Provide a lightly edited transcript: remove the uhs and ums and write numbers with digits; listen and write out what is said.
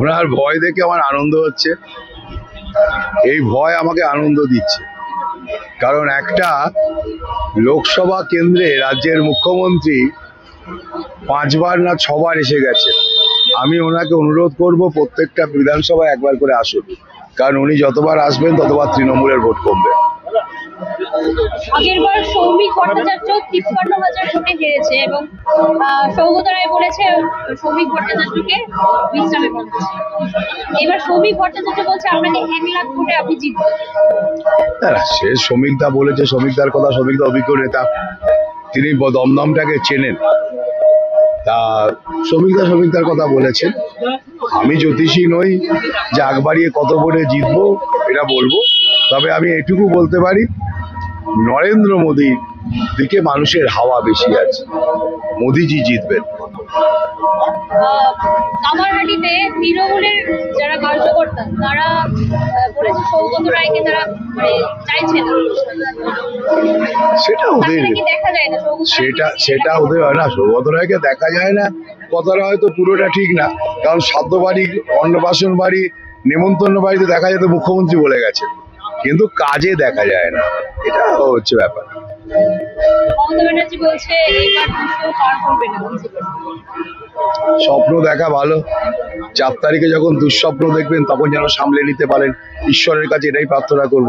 ওনার ভয় দেখে আমার আনন্দ হচ্ছে। এই ভয় আমাকে আনন্দ দিচ্ছে, কারণ একটা লোকসভা কেন্দ্রে রাজ্যের মুখ্যমন্ত্রী 5 বার না 6 বার এসে গেছে। আমি ওনাকে অনুরোধ করব প্রত্যেকটা বিধানসভায় একবার করে আসুন, কারণ উনি যতবার আসবেন ততবার তৃণমূলের ভোট কমবে। আগেরবার সৌমিক ভট্টাচার্য 53,000 ভোটে হেরেছে এবং সৌগত রায় বলেছে সৌমিক ভট্টাচার্যকে বিশ্রামে পাঠাচ্ছে। এবার সৌমিক ভট্টাচার্য বলছে আপনাকে 1 লাখ ভোটে আপনি জিতবেন। সে শ্রমিকদা বলেছে, শ্রমিকদার কথা, শ্রমিকদা অভিজ্ঞ নেতা, তিনি দমদমটাকে চেনেন, তা শ্রমিকদার কথা বলেছেন। আমি জ্যোতিষী নই যে আগ বাড়িয়ে কত ভোটে জিতবো এটা বলবো, তবে আমি এটুকু বলতে পারি নরেন্দ্র মোদীর দিকে মানুষের হাওয়া বেশি আছে, মোদিজি জিতবেন। কামারহাটিতে তৃণমূলের যারা কার্যকর্তা তারা বলেছে সৌগত রায়কে তারা চাইছে না। সেটা ওদের সেটা ওদের হয় না, সৌগত রায়কে দেখা যায় না কথাটা হয়তো পুরোটা ঠিক না, কারণ সাধ্য বাড়ি, অন্নপ্রাশন বাড়ি, নেমন্তন্ন বাড়িতে দেখা যেত মুখ্যমন্ত্রী বলে গেছে, কিন্তু কাজে দেখা যায় না, এটা হচ্ছে ব্যাপার। স্বপ্ন দেখা ভালো, 4 তারিখে যখন দুঃস্বপ্ন দেখবেন তখন যেন সামলে নিতে পারেন, ঈশ্বরের কাছে এটাই প্রার্থনা করব।